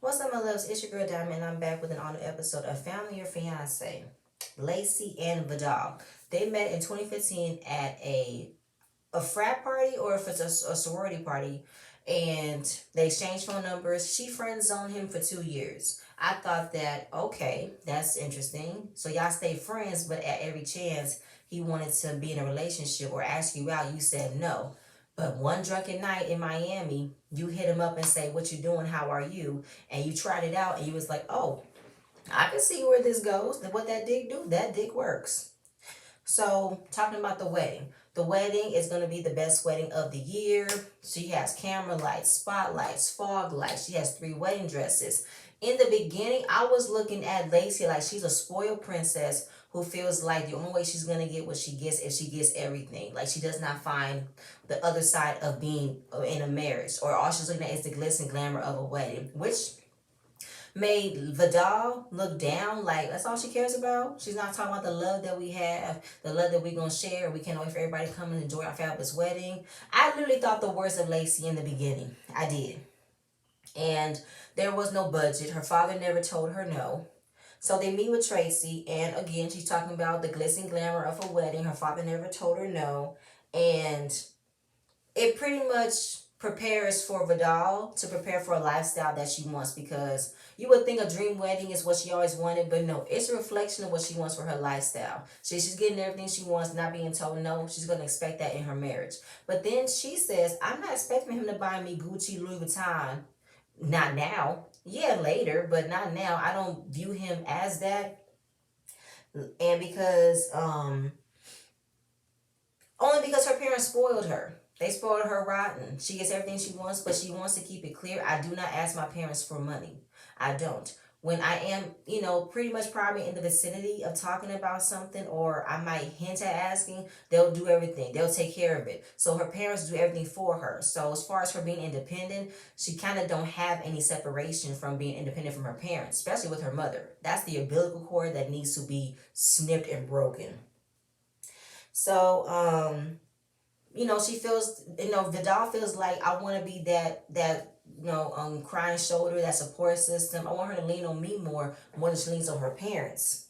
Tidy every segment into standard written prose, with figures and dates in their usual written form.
What's up, my loves? It's your girl Diamond, and I'm back with an all-new episode of Family or Fiancé. Laci and Vidal. They met in 2015 at a frat party, or if it's a sorority party, and they exchanged phone numbers. She friend zoned him for 2 years. I thought that, okay, that's interesting. So y'all stay friends, but at every chance he wanted to be in a relationship or ask you out, you said no. But one drunken night in Miami, you hit him up and say, "What you doing? How are you?" And you tried it out, and you was like, "Oh, I can see where this goes. What that dick do? That dick works." So, talking about the wedding. The wedding is going to be the best wedding of the year. She has camera lights, spotlights, fog lights. She has 3 wedding dresses. In the beginning, I was looking at Laci like she's a spoiled princess who feels like the only way she's going to get what she gets is she gets everything. Like she does not find the other side of being in a marriage, or all she's looking at is the glitz and glamour of a wedding, which made Vidal look down like that's all she cares about. She's not talking about the love that we have, the love that we're gonna share. We can't wait for everybody to come and enjoy our fabulous wedding. I literally thought the worst of Laci in the beginning. I did. And there was no budget. Her father never told her no. So they meet with Tracy, and again, she's talking about the glitz and glamour of a wedding. Her father never told her no. And it pretty much prepares for Vidal to prepare for a lifestyle that she wants, because you would think a dream wedding is what she always wanted, but no, it's a reflection of what she wants for her lifestyle. She's getting everything she wants, not being told no. She's going to expect that in her marriage. But then she says, "I'm not expecting him to buy me Gucci, Louis Vuitton. Not now. Yeah, later, but not now. I don't view him as that." And because only because her parents spoiled her. They spoiled her rotten. She gets everything she wants, but she wants to keep it clear. I do not ask my parents for money. I don't. When I am, pretty much probably in the vicinity of talking about something, or I might hint at asking, they'll do everything. They'll take care of it. So her parents do everything for her. So as far as her being independent, she kind of don't have any separation from being independent from her parents, especially with her mother. That's the umbilical cord that needs to be snipped and broken. So, she feels, Vidal feels like, I want to be that crying shoulder, that support system. I want her to lean on me more than she leans on her parents.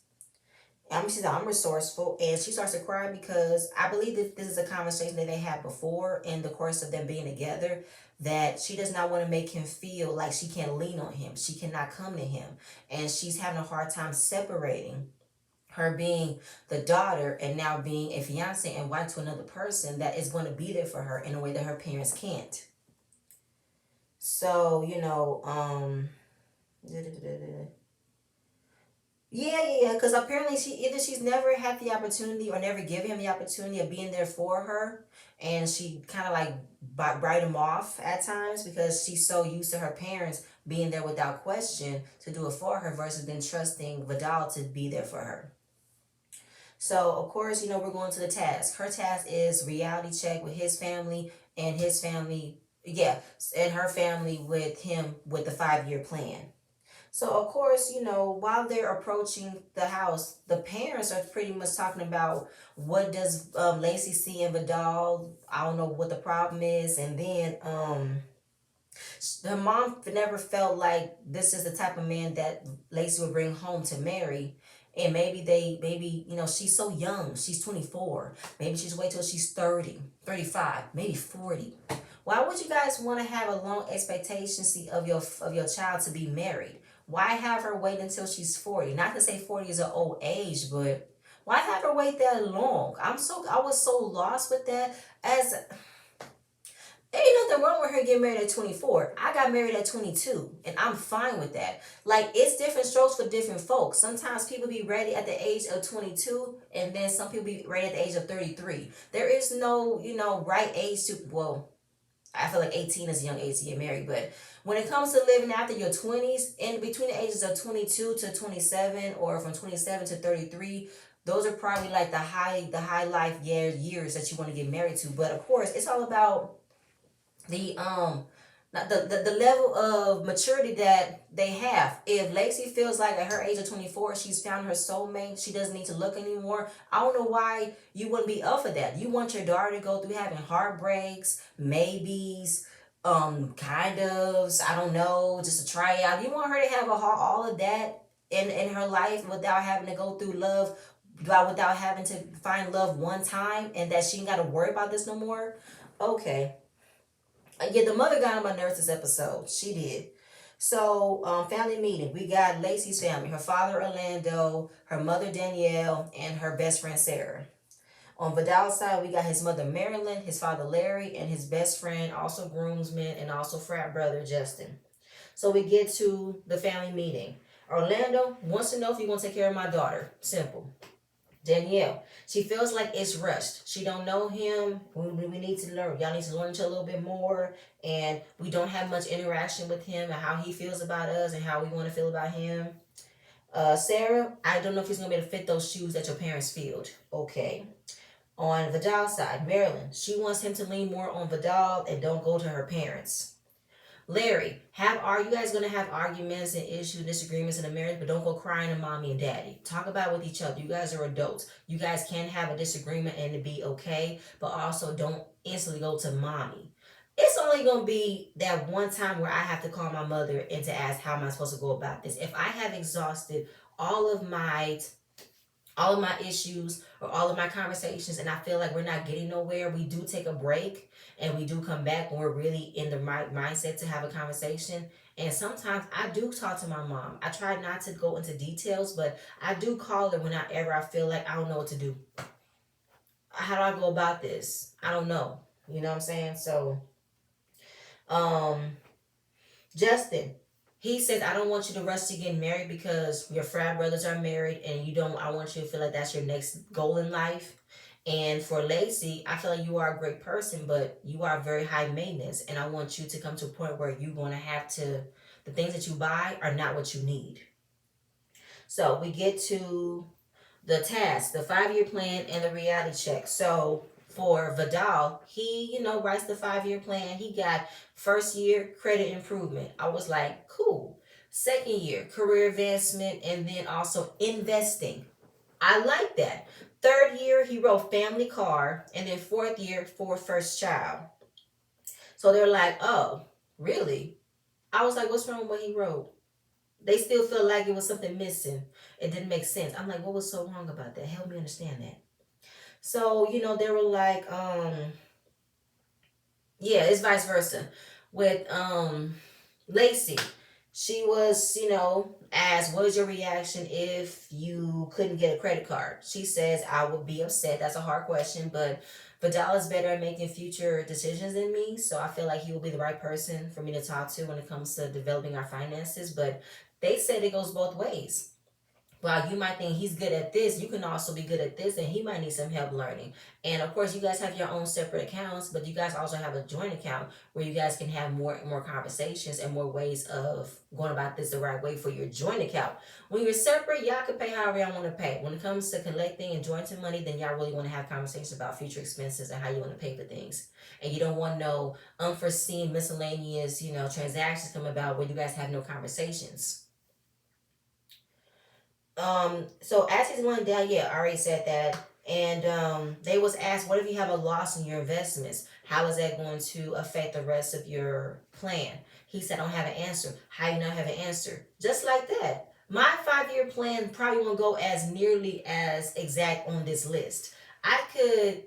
She's like, "I'm resourceful," and she starts to cry because I believe that this is a conversation that they had before in the course of them being together. That she does not want to make him feel like she can't lean on him. She cannot come to him, and she's having a hard time separating her being the daughter and now being a fiance and wife to another person that is going to be there for her in a way that her parents can't. So, yeah. Because apparently she's never had the opportunity or never given him the opportunity of being there for her, and she kind of like write him off at times because she's so used to her parents being there without question to do it for her versus then trusting Vidal to be there for her. So, of course, we're going to the task. Her task is reality check with his family and his family, yeah, and her family with him with the 5-year plan. So, of course, while they're approaching the house, the parents are pretty much talking about what does Laci see in Vidal. I don't know what the problem is. And then her mom never felt like this is the type of man that Laci would bring home to marry. And maybe, she's so young. She's 24. Maybe she's wait till she's 30, 35, maybe 40. Why would you guys want to have a long expectancy of your child to be married? Why have her wait until she's 40? Not to say 40 is an old age, but why have her wait that long? I was so lost with that. As Ain't nothing wrong with her getting married at 24. I got married at 22, and I'm fine with that. Like, it's different strokes for different folks. Sometimes people be ready at the age of 22, and then some people be ready at the age of 33. There is no, right age to, well, I feel like 18 is a young age to get married, but when it comes to living after your 20s, in between the ages of 22 to 27, or from 27 to 33, those are probably like the high life years that you want to get married to. But of course, it's all about the the level of maturity that they have. If Laci feels like at her age of 24 she's found her soulmate, she doesn't need to look anymore. I don't know why you wouldn't be up for that. You want your daughter to go through having heartbreaks, maybes, kind of, I don't know, just to try out. You want her to have all of that in her life without having to go through love, without having to find love one time, and that she ain't got to worry about this no more. Okay. Yeah, the mother got on my nerves this episode. She did. So, family meeting. We got Laci's family. Her father Orlando, her mother Danielle, and her best friend Sarah. On Vidal's side, we got his mother Marilyn, his father Larry, and his best friend, also groomsman, and also frat brother Justin. So we get to the family meeting. Orlando wants to know if you're gonna take care of my daughter. Simple. Danielle, she feels like it's rushed. She don't know him. We need to learn. Y'all need to learn each other a little bit more, and we don't have much interaction with him and how he feels about us and how we want to feel about him. Sarah, I don't know if he's gonna be able to fit those shoes that your parents filled. Okay. On Vidal's side, Marilyn, she wants him to lean more on Vidal and don't go to her parents. Larry, are you guys gonna have arguments and issues, disagreements in a marriage, but don't go crying to mommy and daddy. Talk about it with each other. You guys are adults. You guys can have a disagreement and it be okay, but also don't instantly go to mommy. It's only gonna be that one time where I have to call my mother and to ask how am I supposed to go about this. If I have exhausted all of my all of my issues or all of my conversations and I feel like we're not getting nowhere, we do take a break and we do come back when we're really in the right mindset to have a conversation. And sometimes I do talk to my mom. I try not to go into details, but I do call her whenever I feel like I don't know what to do. How do I go about this? I don't know. You know what I'm saying? So, um, Justin, he says, I don't want you to rush to get married because your frat brothers are married and I want you to feel like that's your next goal in life. And for Laci, I feel like you are a great person, but you are very high maintenance. And I want you to come to a point where you're going to have to, the things that you buy are not what you need. So we get to the task, the 5-year plan, and the reality check. So for Vidal, he, writes the 5-year plan. He got first year credit improvement. I was like, cool. Second year, career advancement, and then also investing. I like that. Third year, he wrote family car, and then fourth year for first child. So they're like, oh, really? I was like, what's wrong with what he wrote? They still feel like it was something missing. It didn't make sense. I'm like, what was so wrong about that? Help me understand that. So, they were like, yeah, it's vice versa. With Laci, she was, asked, what is your reaction if you couldn't get a credit card? She says, I would be upset. That's a hard question, but Vidal is better at making future decisions than me, so I feel like he will be the right person for me to talk to when it comes to developing our finances. But they said it goes both ways. While you might think he's good at this, you can also be good at this, and he might need some help learning. And of course, you guys have your own separate accounts, but you guys also have a joint account where you guys can have more conversations and more ways of going about this the right way for your joint account. When you're separate, y'all can pay however y'all want to pay. When it comes to collecting and jointing money, then y'all really want to have conversations about future expenses and how you want to pay for things. And you don't want no unforeseen miscellaneous, transactions come about where you guys have no conversations. So as he's going down, yeah, I already said that. And they was asked, what if you have a loss in your investments? How is that going to affect the rest of your plan? He said, I don't have an answer. How do you not have an answer? Just like that. My 5-year plan probably won't go as nearly as exact on this list. I could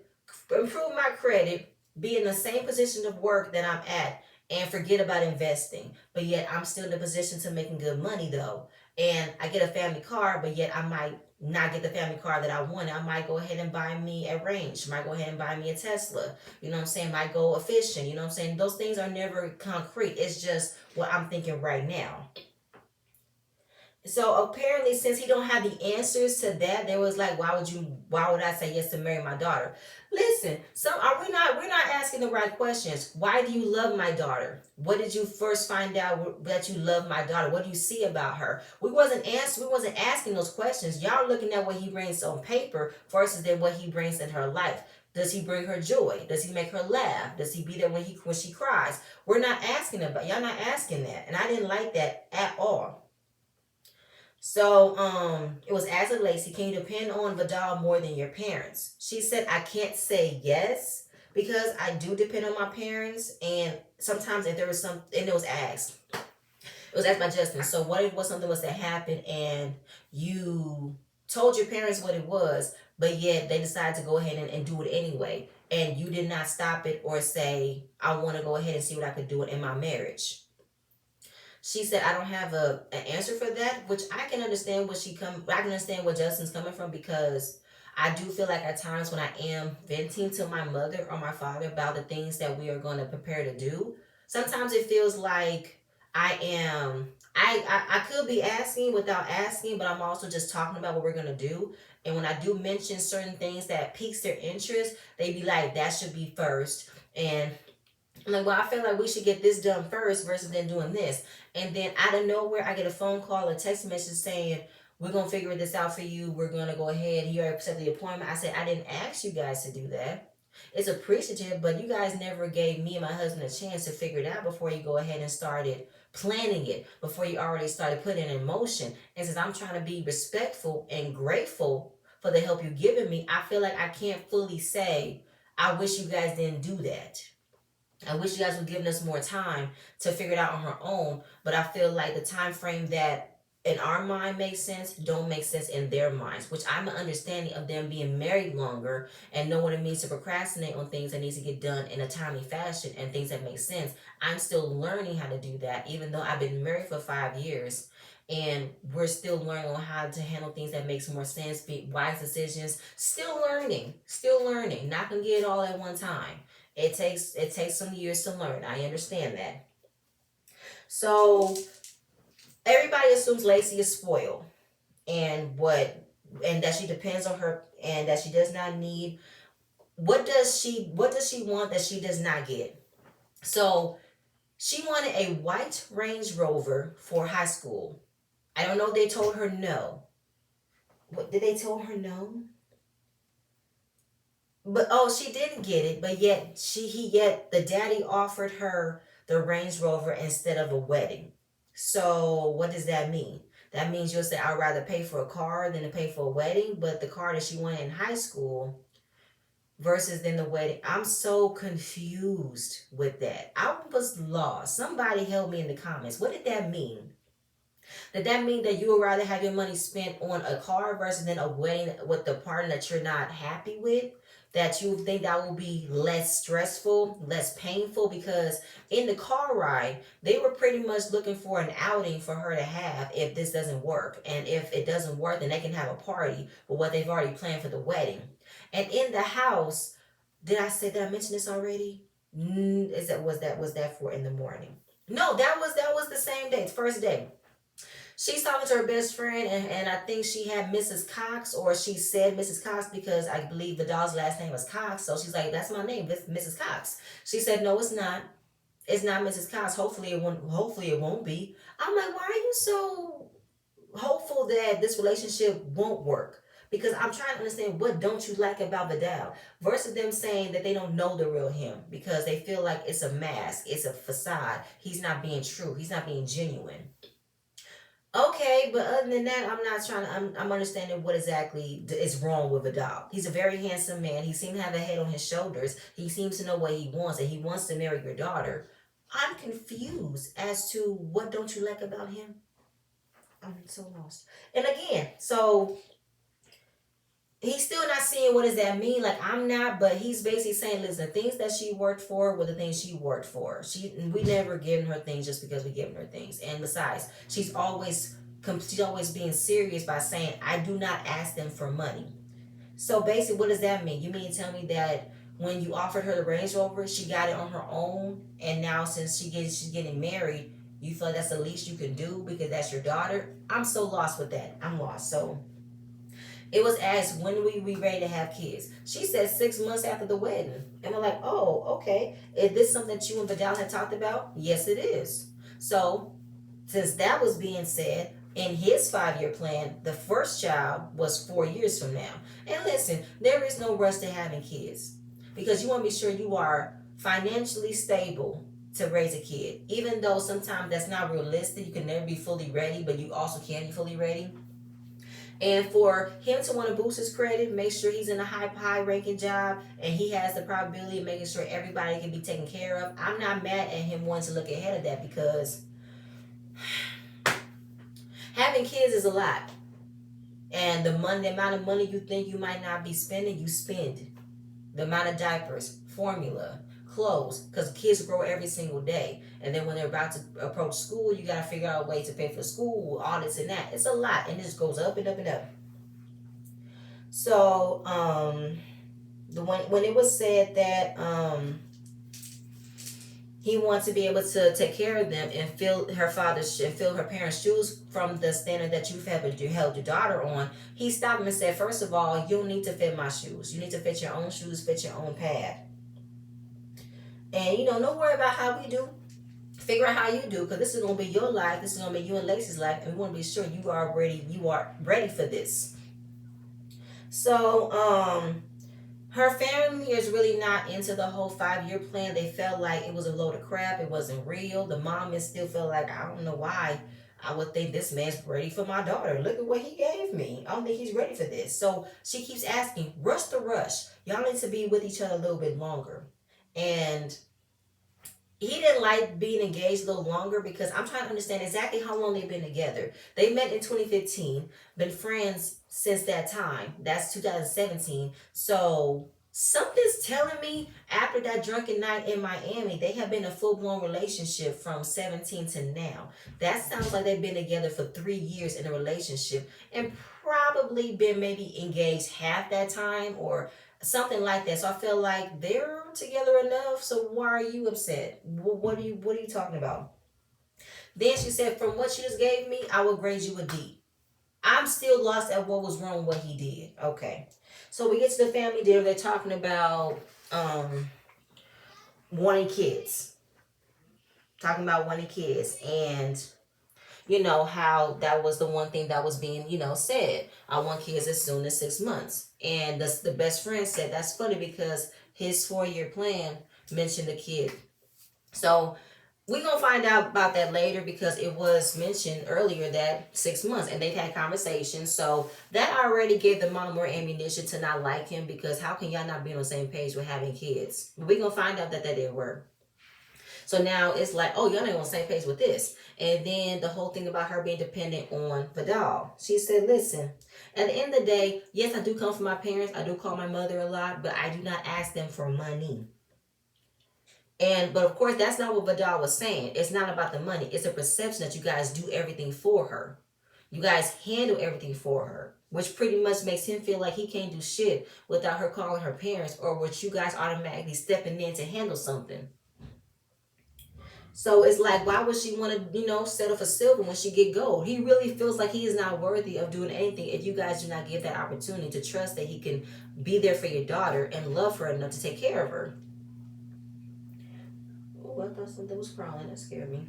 improve my credit, be in the same position of work that I'm at, and forget about investing. But yet I'm still in a position to making good money though. And I get a family car, but yet I might not get the family car that I want. I might go ahead and buy me a Range. Might go ahead and buy me a Tesla. You know what I'm saying? Might go efficient. You know what I'm saying? Those things are never concrete. It's just what I'm thinking right now. So apparently, since he don't have the answers to that, they was like, why would I say yes to marry my daughter? Listen, we're not asking the right questions. Why do you love my daughter? What did you first find out that you love my daughter? What do you see about her? We wasn't asking those questions. Y'all looking at what he brings on paper versus then what he brings in her life. Does he bring her joy? Does he make her laugh? Does he be there when she cries? We're not asking about y'all not asking that. And I didn't like that at all. So, it was asked of Laci, can you depend on Vidal more than your parents? She said, I can't say yes because I do depend on my parents, and sometimes if there was some, and it was asked by Justin. So what if something was to happen and you told your parents what it was, but yet they decided to go ahead and do it anyway, and you did not stop it or say, I want to go ahead and see what I could do in my marriage? She said, I don't have an answer for that, which I can understand I can understand where Justin's coming from, because I do feel like at times when I am venting to my mother or my father about the things that we are going to prepare to do, sometimes it feels like I could be asking without asking, but I'm also just talking about what we're gonna do. And when I do mention certain things that piques their interest, they be like, that should be first. And I'm like, well, I feel like we should get this done first versus then doing this. And then out of nowhere, I get a phone call or text message saying, we're going to figure this out for you. We're going to go ahead. You already accepted the appointment. I said, I didn't ask you guys to do that. It's appreciative, but you guys never gave me and my husband a chance to figure it out before you go ahead and started planning it, before you already started putting it in motion. And since I'm trying to be respectful and grateful for the help you've given me, I feel like I can't fully say, I wish you guys didn't do that. I wish you guys would give us more time to figure it out on her own. But I feel like the time frame that in our mind makes sense don't make sense in their minds, which I'm an understanding of them being married longer and know what it means to procrastinate on things that needs to get done in a timely fashion and things that make sense. I'm still learning how to do that, even though I've been married for 5 years. And we're still learning on how to handle things that makes more sense, be wise decisions. Still learning. Not gonna get it all at one time. It takes some years to learn. I understand that. So everybody assumes Laci is spoiled, and that she depends on her, and that she does not need. What does she want that she does not get? So she wanted a white Range Rover for high school. I don't know if they told her no. What did they tell her no? But oh, she didn't get it. But yet the daddy offered her the Range Rover instead of a wedding. So what does that mean? That means you'll say, I'd rather pay for a car than to pay for a wedding. But the car that she wanted in high school versus then the wedding. I'm so confused with that. I was lost. Somebody help me in the comments. What did that mean? Did that mean that you would rather have your money spent on a car versus then a wedding with the partner that you're not happy with? That you think that will be less stressful, less painful? Because in the car ride, they were pretty much looking for an outing for her to have if this doesn't work. And if it doesn't work, then they can have a party with what they've already planned for the wedding. And in the house, did I mention this already? Was that for in the morning? No, that was the same day, the first day. She's talking to her best friend, and I think she had Mrs. Cox, or she said Mrs. Cox because I believe the dog's last name was Cox. So she's like, that's my name, Mrs. Cox. She said, no, it's not. It's not Mrs. Cox. Hopefully it won't. Hopefully it won't be. I'm like, why are you so hopeful that this relationship won't work? Because I'm trying to understand, what don't you like about Vidal? Versus them saying that they don't know the real him because they feel like it's a mask, it's a facade. He's not being true. He's not being genuine. Okay, but other than that, I'm not trying to. I'm understanding what exactly is wrong with Vidal. He's a very handsome man. He seems to have a head on his shoulders. He seems to know what he wants, and he wants to marry your daughter. I'm confused as to what don't you like about him. I'm so lost. And again, so he's still not seeing what does that mean. Like, I'm not, but he's basically saying, listen, the things that she worked for were the things she worked for. We never given her things just because we given her things. And besides, she's always being serious by saying, I do not ask them for money. So basically, what does that mean? You mean to tell me that when you offered her the Range Rover, she got it on her own, and now since she's getting married, you feel like that's the least you can do because that's your daughter? I'm so lost with that. I'm lost. So it was asked, when will we ready to have kids? She said 6 months after the wedding. And we're like, oh, okay. Is this something that you and Vidal had talked about? Yes, it is. So since that was being said, in his 5-year plan, the first child was 4 years from now. And listen, there is no rush to having kids because you want to be sure you are financially stable to raise a kid. Even though sometimes that's not realistic, you can never be fully ready, but you also can be fully ready. And for him to want to boost his credit, make sure he's in a high ranking job, and he has the probability of making sure everybody can be taken care of. I'm not mad at him wanting to look ahead of that, because having kids is a lot. And the amount of money you think you might not be spending, you spend. The amount of diapers, formula, clothes, because kids grow every single day. And then when they're about to approach school, you got to figure out a way to pay for school, all this and that. It's a lot, and it just goes up and up and up. So, when it was said that he wants to be able to take care of them and fill her parents' shoes from the standard that you've held your daughter on, he stopped him and said, first of all, you don't need to fit my shoes. You need to fit your own shoes, fit your own pad. And, don't worry about how we do. Figure out how you do, because this is going to be your life. This is going to be you and Laci's life, and we want to be sure you are ready for this. So, her family is really not into the whole 5-year plan. They felt like it was a load of crap. It wasn't real. The mom is still felt like, I don't know why I would think this man's ready for my daughter. Look at what he gave me. I don't think he's ready for this. So she keeps asking, rush the rush. Y'all need to be with each other a little bit longer. And he didn't like being engaged a little longer, because I'm trying to understand exactly how long they've been together. They met in 2015, been friends since that time. That's 2017. So something's telling me after that drunken night in Miami, they have been a full-blown relationship from 17 to now. That sounds like they've been together for 3 years in a relationship, and probably been maybe engaged half that time or something like that. So I feel like they're together enough. So why are you upset? What are you talking about? Then she said, from what you just gave me, I will grade you a D. I'm still lost at what was wrong with what he did. Okay. So we get to the family dinner. They're talking about wanting kids. Talking about wanting kids. And how that was the one thing that was being, said. I want kids as soon as 6 months. And the best friend said, that's funny, because his 4-year plan mentioned a kid. So we're going to find out about that later, because it was mentioned earlier that 6 months, and they've had conversations. So that already gave the mom more ammunition to not like him, because how can y'all not be on the same page with having kids? We're going to find out that they were. So now it's like, oh, y'all not on the same page with this. And then the whole thing about her being dependent on Vidal. She said, listen, at the end of the day, yes, I do come from my parents. I do call my mother a lot, but I do not ask them for money. But of course, that's not what Vidal was saying. It's not about the money. It's a perception that you guys do everything for her. You guys handle everything for her, which pretty much makes him feel like he can't do shit without her calling her parents, or with you guys automatically stepping in to handle something. So it's like, why would she want to, settle for silver when she get gold? He really feels like he is not worthy of doing anything if you guys do not give that opportunity to trust that he can be there for your daughter and love her enough to take care of her. Oh, I thought something was crawling. That scared me.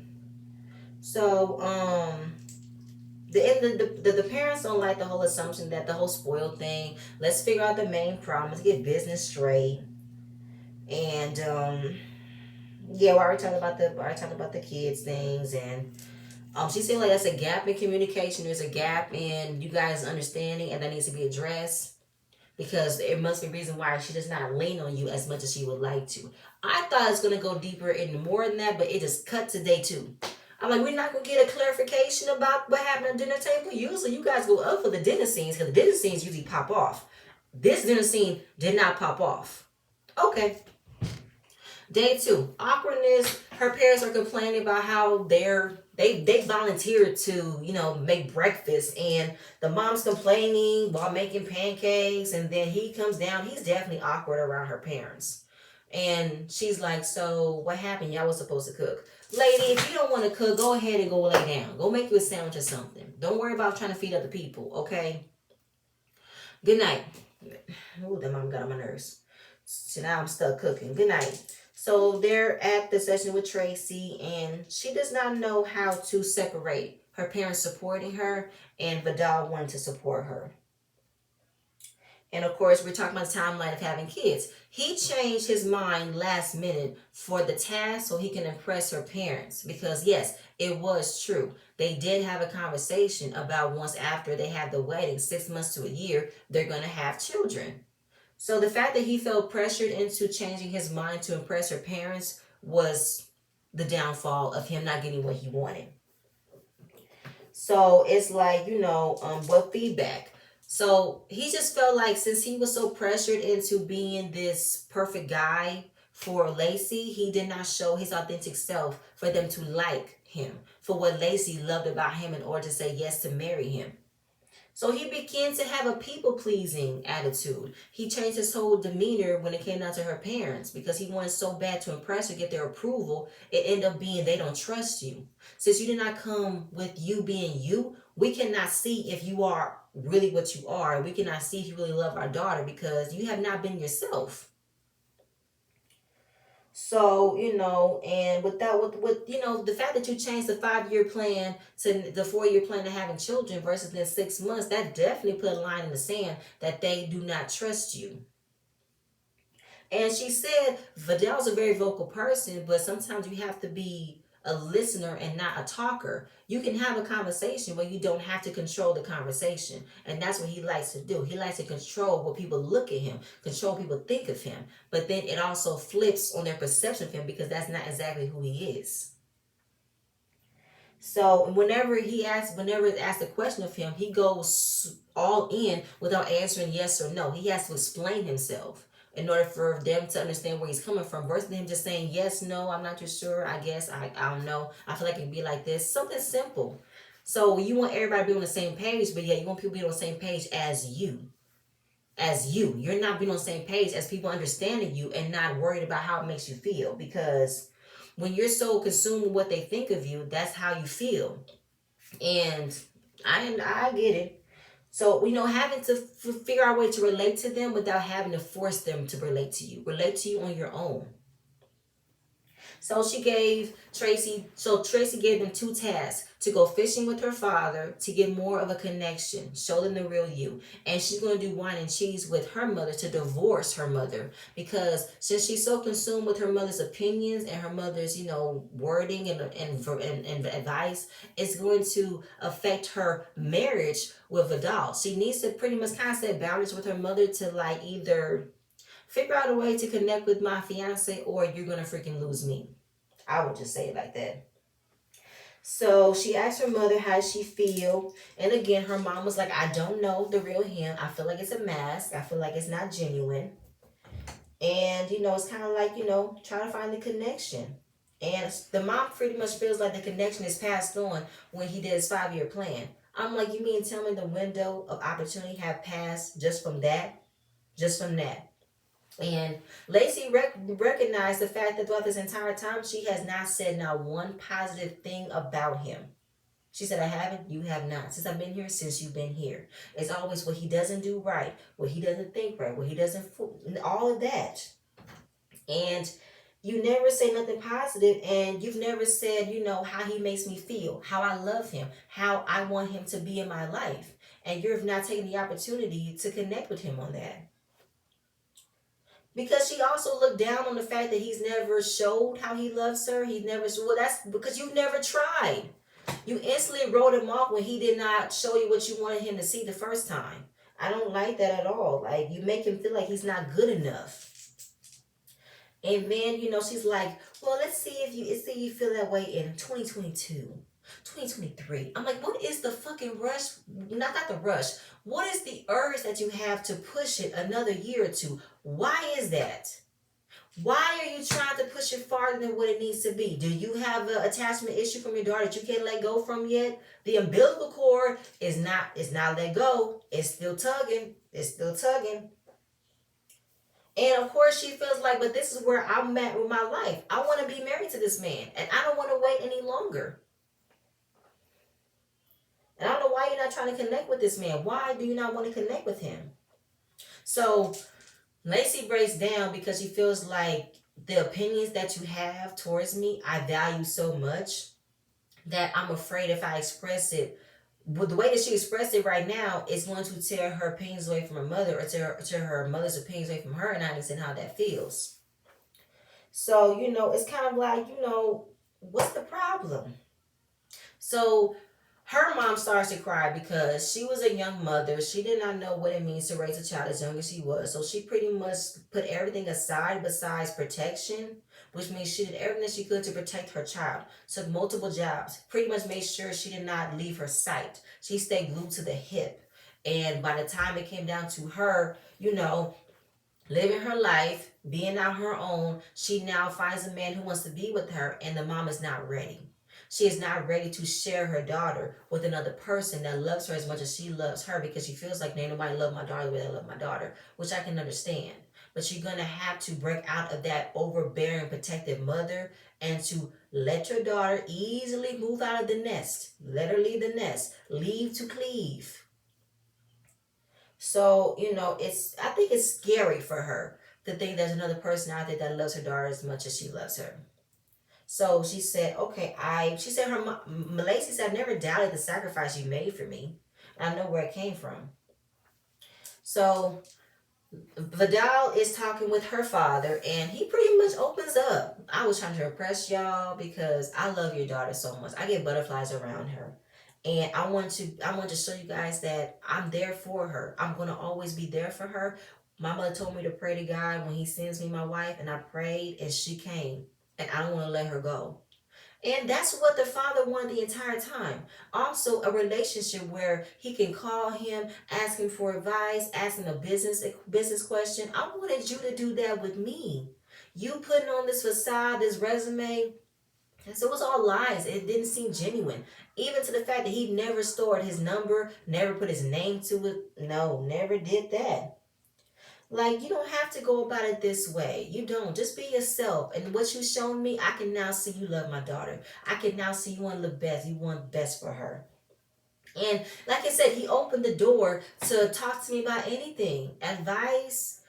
So, the parents don't like the whole assumption that the whole spoiled thing. Let's figure out the main problem. Let's get business straight. And, yeah, we already talked about the kids things, and she said like that's a gap in communication. There's a gap in you guys' understanding, and that needs to be addressed, because there must be a reason why she does not lean on you as much as she would like to. I thought it's gonna go deeper into more than that, but it just cut to day 2. I'm like, we're not gonna get a clarification about what happened at the dinner table. Usually, you guys go up for the dinner scenes, because the dinner scenes usually pop off. This dinner scene did not pop off. Okay. Day 2, awkwardness. Her parents are complaining about how they volunteered to, make breakfast, and the mom's complaining while making pancakes, and then he comes down. He's definitely awkward around her parents. And she's like, so what happened? Y'all was supposed to cook. Lady, if you don't want to cook, go ahead and go lay down. Go make you a sandwich or something. Don't worry about trying to feed other people, okay? Good night. Ooh, that mom got on my nerves. So now I'm stuck cooking. Good night. So they're at the session with Tracy, and she does not know how to separate her parents supporting her and Vidal wanting to support her. And of course, we're talking about the timeline of having kids. He changed his mind last minute for the task so he can impress her parents. Because yes, it was true. they did have a conversation about once after they have the wedding, 6 months to a year, they're going to have children. So the fact that he felt pressured into changing his mind to impress her parents was the downfall of him not getting what he wanted. So it's like, what feedback? So he just felt like since he was so pressured into being this perfect guy for Laci, he did not show his authentic self for them to like him, for what Laci loved about him in order to say yes to marry him. So he began to have a people-pleasing attitude. He changed his whole demeanor when it came down to her parents because he wanted so bad to impress her, get their approval. It ended up being they don't trust you. Since you did not come with you being you, we cannot see if you are really what you are. We cannot see if you really love our daughter because you have not been yourself. So, and with that, with the fact that you changed the 5-year plan to the 4-year plan of having children versus in 6 months, that definitely put a line in the sand that they do not trust you. And she said Vidal's a very vocal person, but sometimes you have to be a listener and not a talker. You can have a conversation where you don't have to control the conversation. And that's what he likes to do. He likes to control what people look at him, control what people think of him. But then it also flips on their perception of him because that's not exactly who he is. So whenever it's asked a question of him, he goes all in without answering yes or no. He has to explain himself in order for them to understand where he's coming from, versus him just saying yes, no, I'm not too sure, I guess, I don't know, I feel like it can be like this. Something simple. So you want everybody to be on the same page, but yeah, you want people to be on the same page as you. As you. You're not being on the same page as people understanding you and not worried about how it makes you feel. Because when you're so consumed with what they think of you, that's how you feel. And I get it. So, having to figure out a way to relate to them without having to force them to relate to you. Relate to you on your own. So Tracy gave them 2 tasks: to go fishing with her father to get more of a connection, show them the real you. And she's going to do wine and cheese with her mother to divorce her mother, because since she's so consumed with her mother's opinions and her mother's, wording and advice, it's going to affect her marriage with Vidal. She needs to pretty much kind of set boundaries with her mother to like either figure out a way to connect with my fiance or you're going to freaking lose me. I would just say it like that. So she asked her mother how she feel. And again, her mom was like, I don't know the real him. I feel like it's a mask. I feel like it's not genuine. And, it's kind of like, trying to find the connection. And the mom pretty much feels like the connection is passed on when he did his 5-year plan. I'm like, you mean tell me the window of opportunity have passed just from that? Just from that. And Laci recognized the fact that throughout this entire time, she has not said not one positive thing about him. She said, I haven't, you have not. Since I've been here, since you've been here. It's always what he doesn't do right, what he doesn't think right, what he doesn't, all of that. And you never say nothing positive, and you've never said, how he makes me feel, how I love him, how I want him to be in my life. And you've not taken the opportunity to connect with him on that. Because she also looked down on the fact that he's never showed how he loves her. That's because you've never tried. You instantly wrote him off when he did not show you what you wanted him to see the first time. I don't like that at all. Like, you make him feel like he's not good enough. And then, she's like, well, let's see if you feel that way in 2022, 2023. I'm like, what is the fucking rush? Not the rush. What is the urge that you have to push it another year or two? Why is that? Why are you trying to push it farther than what it needs to be? Do you have an attachment issue from your daughter that you can't let go from yet? The umbilical cord is not let go. It's still tugging. It's still tugging. And of course she feels like, but this is where I'm at with my life. I want to be married to this man, and I don't want to wait any longer. And I don't know why you're not trying to connect with this man. Why do you not want to connect with him? So Laci breaks down because she feels like the opinions that you have towards me, I value so much that I'm afraid if I express it, the way that she expressed it right now is going to tear her opinions away from her mother, or tear her mother's opinions away from her, and I understand how that feels. So, it's kind of like, what's the problem? So Her mom starts to cry because she was a young mother. She did not know what it means to raise a child as young as she was. So she pretty much put everything aside besides protection, which means she did everything she could to protect her child. Took multiple jobs. Pretty much made sure she did not leave her sight. She stayed glued to the hip. And by the time it came down to her, living her life, being on her own, she now finds a man who wants to be with her, and the mom is not ready. She is not ready to share her daughter with another person that loves her as much as she loves her, because she feels like, ain't nobody love my daughter the way I love my daughter, which I can understand. But you're gonna have to break out of that overbearing, protective mother and to let your daughter easily move out of the nest. Let her leave the nest. Leave to cleave. So, I think it's scary for her to think there's another person out there that loves her daughter as much as she loves her. So she said, okay, she said Laci said, I never doubted the sacrifice you made for me. I know where it came from. So Vidal is talking with her father, and he pretty much opens up. I was trying to impress y'all because I love your daughter so much. I get butterflies around her. And I want to show you guys that I'm there for her. I'm going to always be there for her. My mother told me to pray to God when he sends me my wife, and I prayed and she came. And I don't want to let her go. And that's what the father wanted the entire time. Also, a relationship where he can call him, ask him for advice, ask him a business question. I wanted you to do that with me. You putting on this facade, this resume, and so it was all lies. It didn't seem genuine. Even to the fact that he never stored his number, never put his name to it. No, never did that. Like, you don't have to go about it this way. You don't. Just be yourself. And what you've shown me, I can now see you love my daughter. I can now see you want the best. You want best for her. And like I said, he opened the door to talk to me about anything. Advice,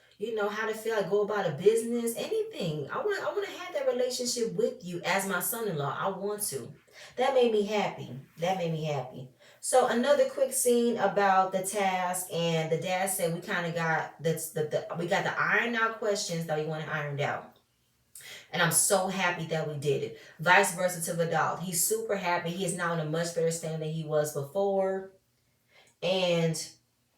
how to feel like go about a business, anything. I want to have that relationship with you as my son-in-law. I want to. That made me happy. That made me happy. So another quick scene about the task, and the dad said we kind of got we got the iron out questions that we wanted ironed out. And I'm so happy that we did it. Vice versa to Vidal. He's super happy. He is now in a much better state than he was before. And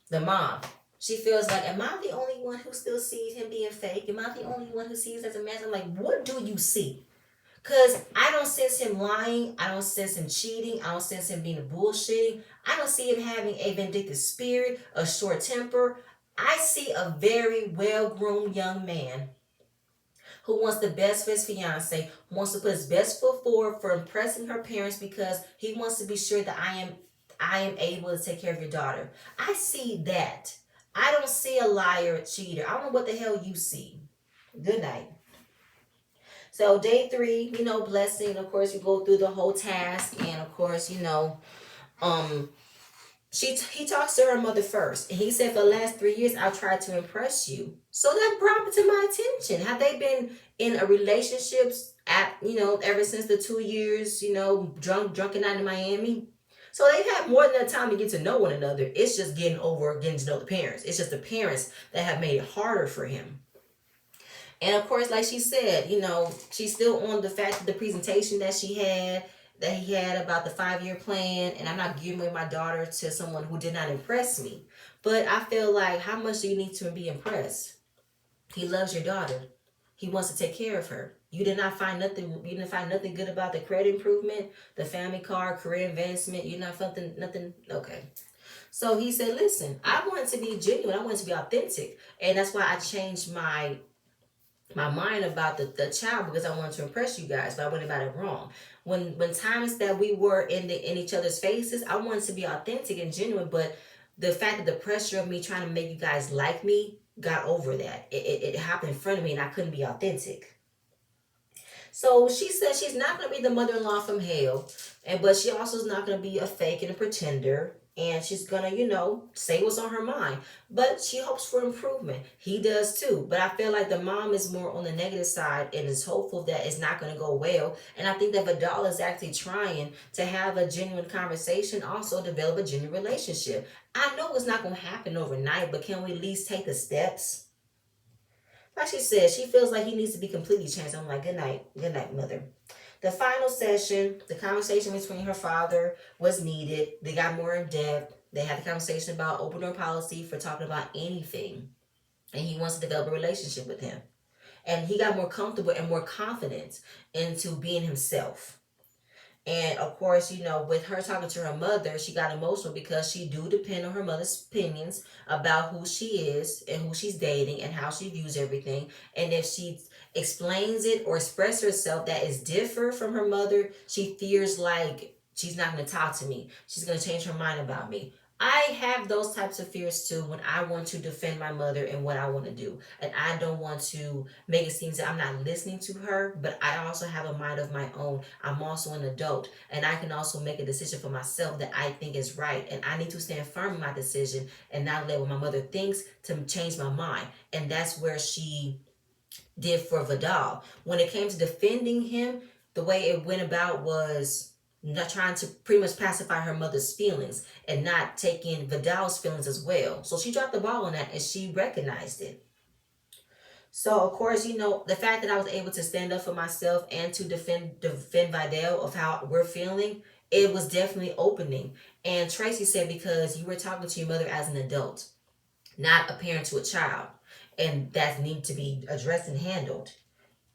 the mom, she feels like, am I the only one who still sees him being fake? Am I the only one who sees as a man? I'm like, what do you see? Because I don't sense him lying. I don't sense him cheating. I don't sense him being bullshitting. I don't see him having a vindictive spirit, a short temper. I see a very well-groomed young man who wants the best for his fiance, wants to put his best foot forward for impressing her parents because he wants to be sure that I am able to take care of your daughter. I see that. I don't see a liar, a cheater. I don't know what the hell you see. Good night. So day 3, blessing. Of course, you go through the whole task, and of course, he talks to her mother first, and he said, for the last 3 years, I've tried to impress you. So that brought it to my attention. Have they been in a relationship ever since the 2 years, drunken night in Miami? So they've had more than enough time to get to know one another. It's just getting to know the parents. It's just the parents that have made it harder for him. And of course, like she said, she's still on the fact of the presentation that he had about the 5-year plan. And I'm not giving away my daughter to someone who did not impress me. But I feel like, how much do you need to be impressed? He loves your daughter. He wants to take care of her. You didn't find nothing good about the credit improvement, the family car, career advancement. You not felt nothing. Okay. So he said, listen, I want to be genuine. I want to be authentic. And that's why I changed my mind about the child, because I wanted to impress you guys, but I went about it wrong. When times that we were in each other's faces, I wanted to be authentic and genuine, but the fact that the pressure of me trying to make you guys like me got over that. It happened in front of me, and I couldn't be authentic. So she said she's not going to be the mother-in-law from hell, but she also is not going to be a fake and a pretender. And she's going to, say what's on her mind. But she hopes for improvement. He does too. But I feel like the mom is more on the negative side and is hopeful that it's not going to go well. And I think that Vidal is actually trying to have a genuine conversation, also develop a genuine relationship. I know it's not going to happen overnight, but can we at least take the steps? Like she said, she feels like he needs to be completely changed. I'm like, good night, mother. The final session, the conversation between her father was needed. They got more in depth. They had the conversation about open door policy for talking about anything. And he wants to develop a relationship with him. And he got more comfortable and more confident into being himself. And of course, with her talking to her mother, she got emotional because she do depend on her mother's opinions about who she is and who she's dating and how she views everything. And if she explains it or expresses herself that is different from her mother, she fears like she's not going to talk to me. She's going to change her mind about me. I have those types of fears too when I want to defend my mother and what I want to do. And I don't want to make it seem that I'm not listening to her, but I also have a mind of my own. I'm also an adult and I can also make a decision for myself that I think is right. And I need to stand firm in my decision and not let what my mother thinks to change my mind. And that's where she did for Vidal. When it came to defending him, the way it went about was not trying to pretty much pacify her mother's feelings and not taking Vidal's feelings as well. So she dropped the ball on that and she recognized it. So of course, the fact that I was able to stand up for myself and to defend Vidal of how we're feeling, it was definitely opening. And Tracy said because you were talking to your mother as an adult, not a parent to a child, and that need to be addressed and handled.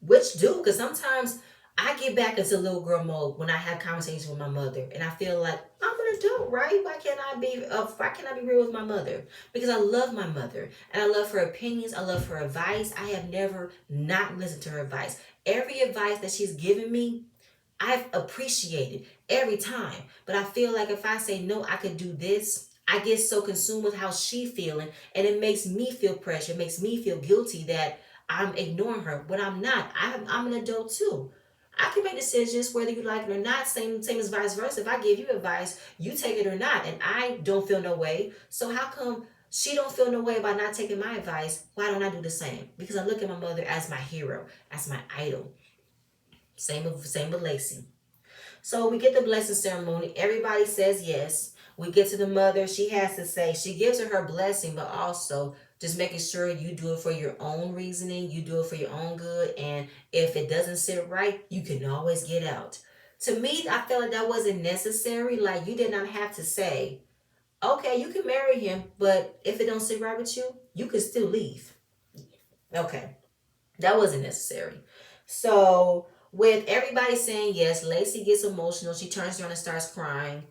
Which do, because sometimes I get back into little girl mode when I have conversations with my mother, and I feel like I'm an adult, right? Why can't I be real with my mother? Because I love my mother, and I love her opinions. I love her advice. I have never not listened to her advice. Every advice that she's given me, I've appreciated every time. But I feel like if I say no, I could do this, I get so consumed with how she's feeling, and it makes me feel pressure. It makes me feel guilty that I'm ignoring her, but I'm not. I'm an adult too. I can make decisions whether you like it or not. Same as vice versa. If I give you advice, you take it or not, and I don't feel no way. So how come she don't feel no way about not taking my advice? Why don't I do the same? Because I look at my mother as my hero, as my idol. Same with Laci. So we get the blessing ceremony. Everybody says yes. We get to the mother. She has to say, she gives her blessing, but also just making sure you do it for your own reasoning. You do it for your own good. And if it doesn't sit right, you can always get out. To me, I felt like that wasn't necessary. Like you did not have to say, okay, you can marry him, but if it don't sit right with you, you can still leave. Okay. That wasn't necessary. So with everybody saying yes, Laci gets emotional. She turns around and starts crying.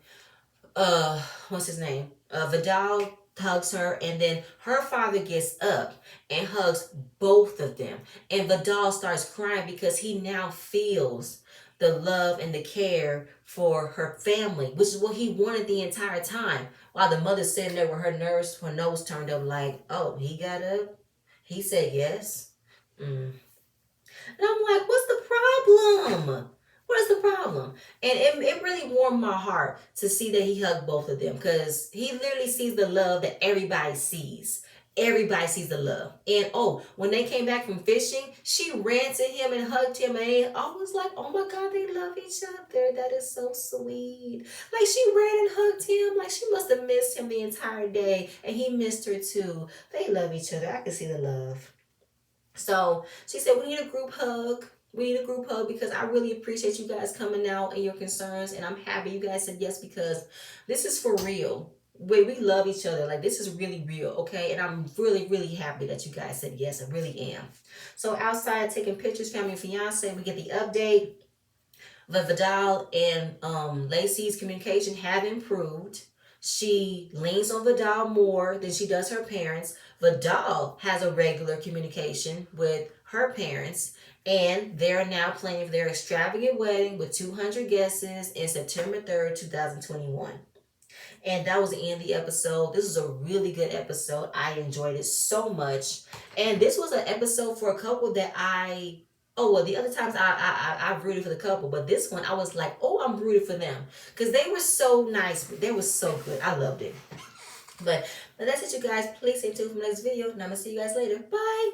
What's his name? Vidal hugs her, and then her father gets up and hugs both of them. And Vidal starts crying because he now feels the love and the care for her family, which is what he wanted the entire time. While the mother's sitting there with her nose turned up, like, oh, he got up. He said yes. And I'm like, what's the problem? What is the problem? And it really warmed my heart to see that he hugged both of them because he literally sees the love that everybody sees. Everybody sees the love. And when they came back from fishing, she ran to him and hugged him. And I was like, oh my God, they love each other. That is so sweet. Like she ran and hugged him. Like she must have missed him the entire day. And he missed her too. They love each other. I can see the love. So she said, we need a group hug. We need a group hug because I really appreciate you guys coming out and your concerns. And I'm happy you guys said yes because this is for real. We love each other. Like this is really real, okay? And I'm really, really happy that you guys said yes. I really am. So outside taking pictures, family and fiance, we get the update. Vidal and Laci's communication have improved. She leans on Vidal more than she does her parents. Vidal has a regular communication with her parents, and they're now planning for their extravagant wedding with 200 guests in September 3rd, 2021. And that was the end of the episode. This was a really good episode. I enjoyed it so much. And this was an episode for a couple that the other times I've rooted for the couple, but this one I was like, I'm rooting for them because they were so nice. They were so good. I loved it. But that's it, you guys. Please stay tuned for the next video, and I'm gonna see you guys later. Bye.